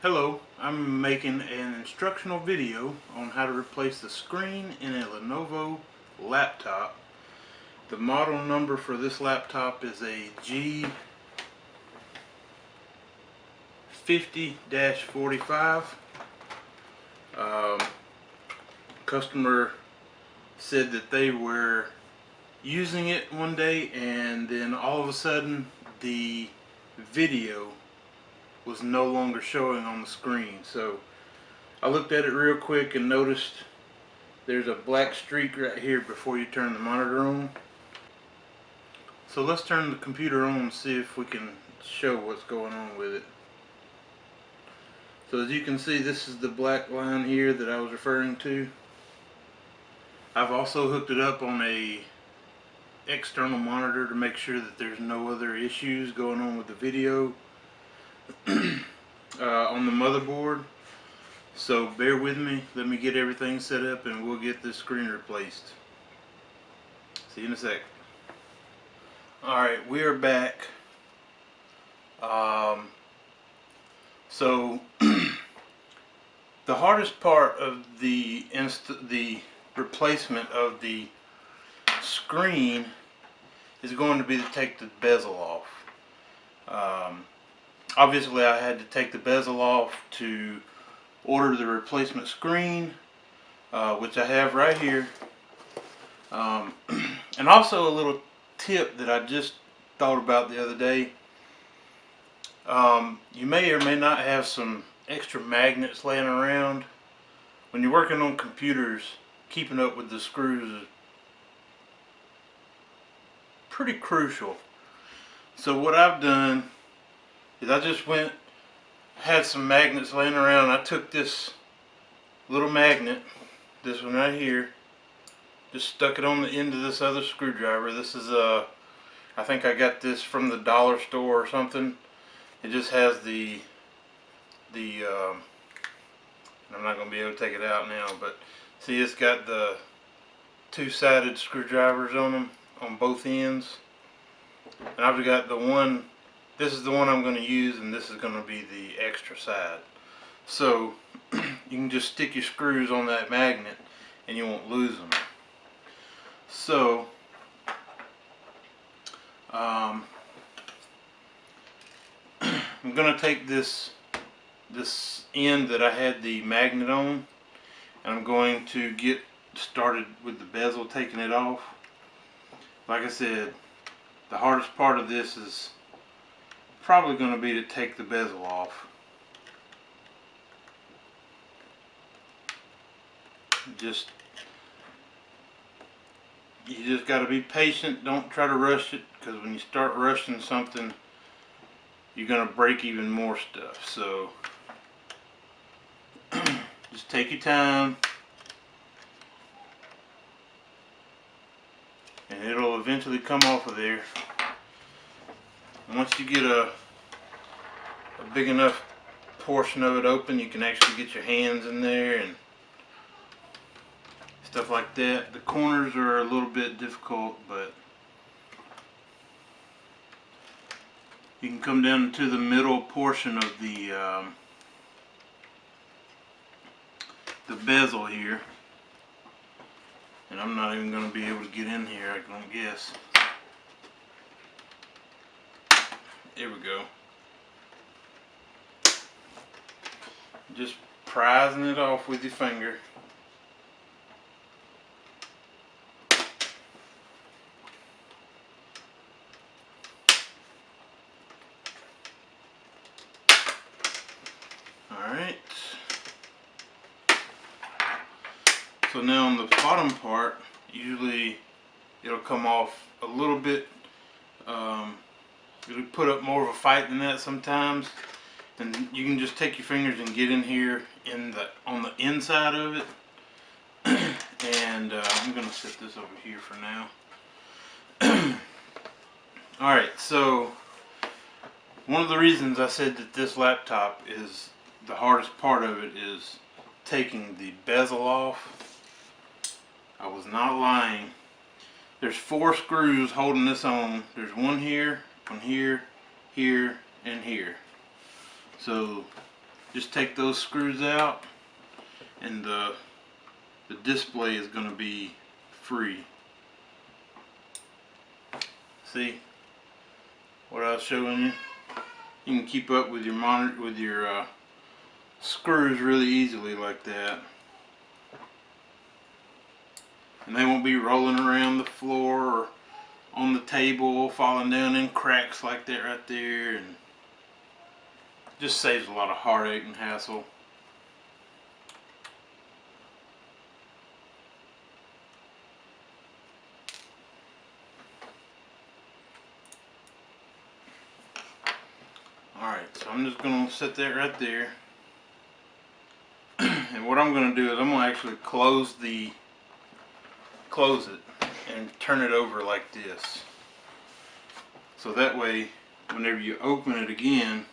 Hello, I'm making an instructional video on how to replace the screen in a Lenovo laptop. The model number for this laptop is a G50-45. Customer said that they were using it one day and then all of a sudden the video was no longer showing on the screen. So I looked at it real quick and noticed there's a black streak right here before you turn the monitor on. So let's turn the computer on and see if we can show what's going on with it. So as you can see, this is the black line here that I was referring to. I've also hooked it up on a external monitor to make sure that there's no other issues going on with the video on the motherboard. So bear with me, let me get everything set up and we'll get this screen replaced. See you in a sec. Alright, we are back. So the hardest part of the replacement of the screen is going to be to take the bezel off. Obviously I had to take the bezel off to order the replacement screen, which I have right here. And also a little tip that I just thought about the other day. You may or may not have some extra magnets laying around. When you're working on computers, keeping up with the screws is pretty crucial. So what I've done is I just had some magnets laying around. I took this little magnet, this one right here, just stuck it on the end of this other screwdriver. This is I think I got this from the dollar store or something. It just has I'm not going to be able to take it out now, but see, it's got the two-sided screwdrivers on them on both ends. And I've got the one, this is the one I'm going to use, and this is going to be the extra side. So you can just stick your screws on that magnet and you won't lose them. So I'm going to take this end that I had the magnet on, and I'm going to get started with the bezel, taking it off. Like I said, the hardest part of this is probably going to be to take the bezel off. You just got to be patient. Don't try to rush it, because when you start rushing something, you're going to break even more stuff. So just take your time, and it'll eventually come off of there. Once you get a big enough portion of it open, you can actually get your hands in there and stuff like that. The corners are a little bit difficult, but you can come down to the middle portion of the bezel here, and I'm not even going to be able to get in here, I don't guess. There we go. Just prising it off with your finger. Alright. So now on the bottom part, usually it'll come off a little bit. It'll put up more of a fight than that sometimes. And you can just take your fingers and get in here on the inside of it. And I'm going to set this over here for now. Alright, so one of the reasons I said that this laptop is the hardest part of it is taking the bezel off. I was not lying. There's 4 screws holding this on. There's one here, here, and here. So just take those screws out, and the display is going to be free. See what I was showing you? You can keep up with your monitor, with your screws really easily like that, and they won't be rolling around the floor or on the table, falling down in cracks like that right there, and just saves a lot of heartache and hassle. Alright, so I'm just going to set that right there. And what I'm going to do is I'm going to actually close it and turn it over like this. So that way, whenever you open it again,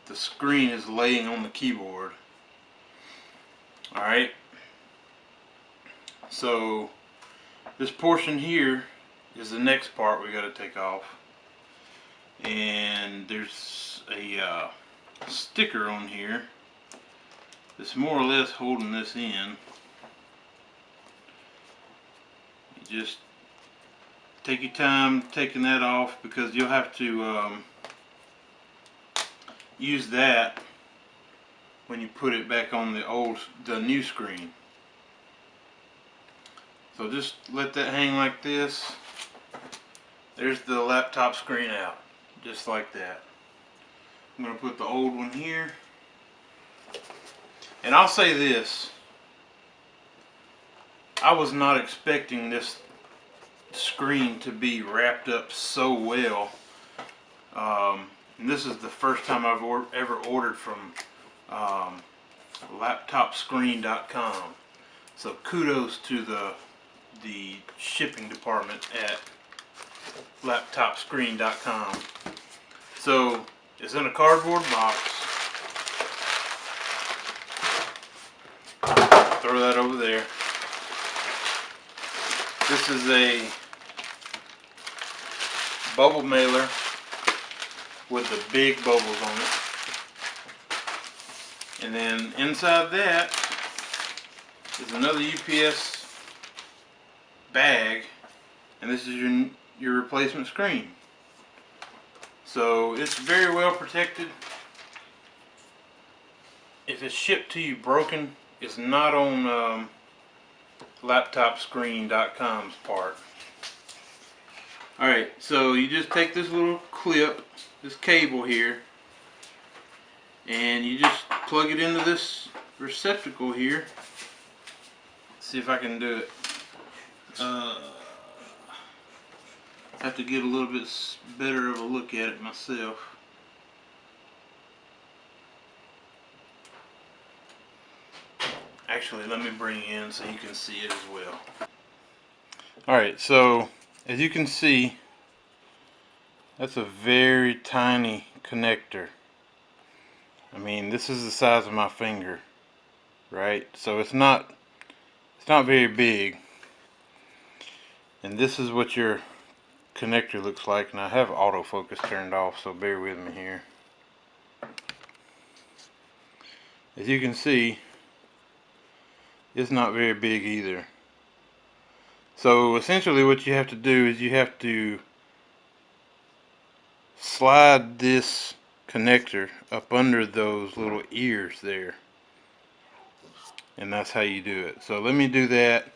the screen is laying on the keyboard. Alright, so this portion here is the next part we got to take off. And there's a sticker on here that's more or less holding this in. You just take your time taking that off, because you'll have to use that when you put it back on the new screen. So just let that hang like this. There's the laptop screen out, just like that. I'm going to put the old one here. And I'll say this, I was not expecting this screen to be wrapped up so well. And this is the first time I've ever ordered from laptopscreen.com. So kudos to the shipping department at laptopscreen.com. So it's in a cardboard box. Throw that over there. This is a bubble mailer with the big bubbles on it. And then inside that is another UPS bag, and this is your replacement screen. So it's very well protected. If it's shipped to you broken, it's not on laptopscreen.com's part. Alright, so you just take this little clip, this cable here, and you just plug it into this receptacle here. Let's see if I can do it. I have to get a little bit better of a look at it myself. Actually, let me bring you in so you can see it as well. Alright, so as you can see, that's a very tiny connector. I mean, this is the size of my finger, right? So it's not very big. And this is what your connector looks like. And I have autofocus turned off, so bear with me here. As you can see, it's not very big either. So essentially what you have to do is you have to slide this connector up under those little ears there, and that's how you do it. So let me do that,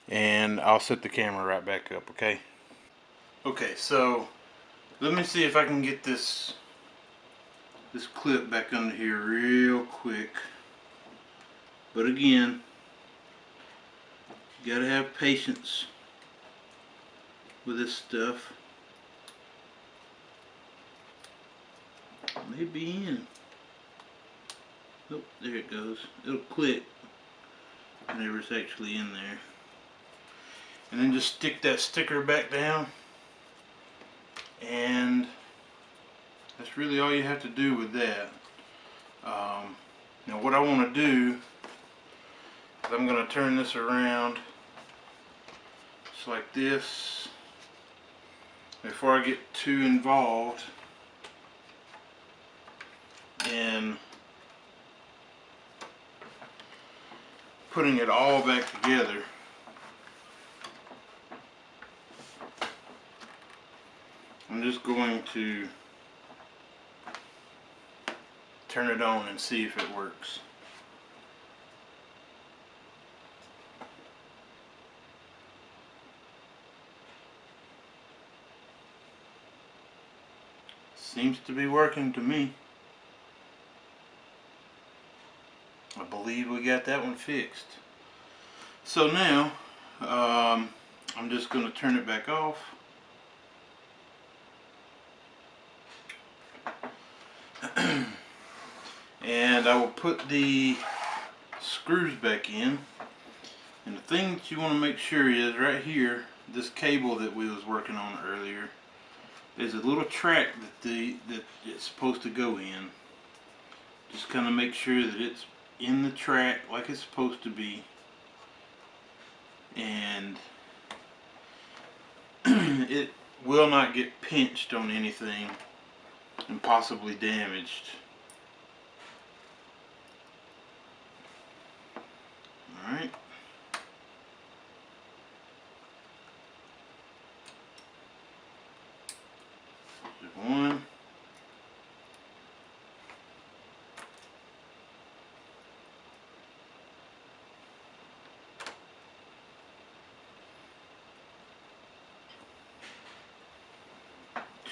and I'll set the camera right back up. Okay, so let me see if I can get this clip back under here real quick. But again, you gotta have patience with this stuff. May be in. Oh, there it goes. It'll click whenever it's actually in there. And then just stick that sticker back down. And that's really all you have to do with that. Now what I want to do is I'm going to turn this around just like this. Before I get too involved, in putting it all back together, I'm just going to turn it on and see if it works. Seems to be working to me. I believe we got that one fixed. So now I'm just going to turn it back off. And I will put the screws back in. And the thing that you want to make sure is right here, this cable that we was working on earlier, there's a little track that it's supposed to go in. Just kind of make sure that it's in the track like it's supposed to be, and it will not get pinched on anything and possibly damaged. Alright. One.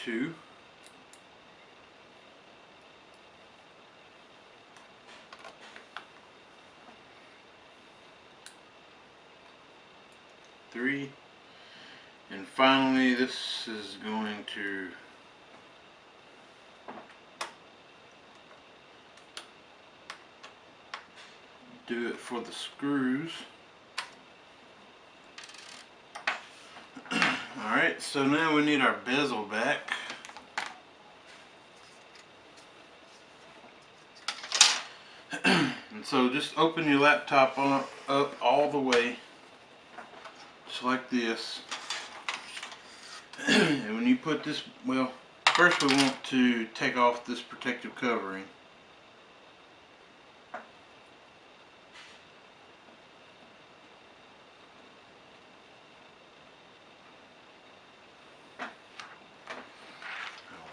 2. 3. And finally, this is going to do it for the screws. Alright, so now we need our bezel back. And so just open your laptop up all the way, just like this. And when you put this, well, first we want to take off this protective covering.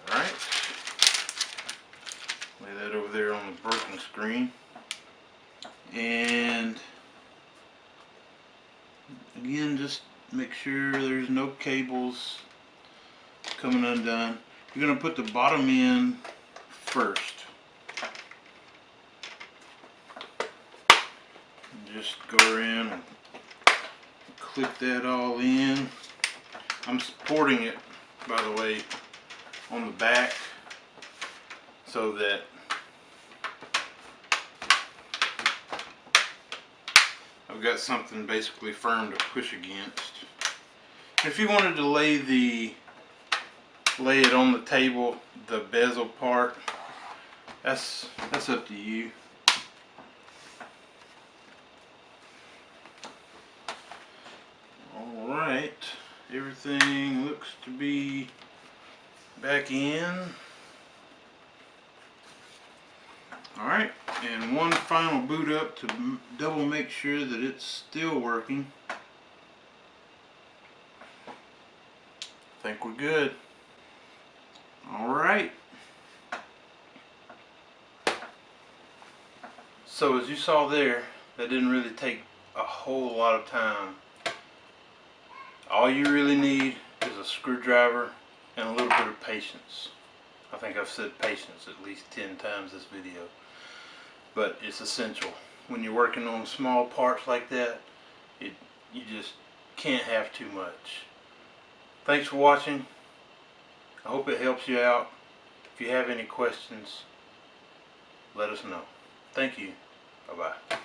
Alright. Lay that over there on the broken screen. And again, just make sure there's no cables coming undone. You're going to put the bottom in first. And just go around and click that all in. I'm supporting it, by the way, on the back so that I've got something basically firm to push against. If you wanted to lay it on the table, the bezel part, that's up to you. Alright, everything looks to be back in. Alright, and one final boot up to double make sure that it's still working. I think we're good. Alright. So as you saw there, that didn't really take a whole lot of time. All you really need is a screwdriver and a little bit of patience. I think I've said patience at least 10 times this video. But it's essential. When you're working on small parts like that, you just can't have too much. Thanks for watching. I hope it helps you out. If you have any questions, let us know. Thank you. Bye-bye.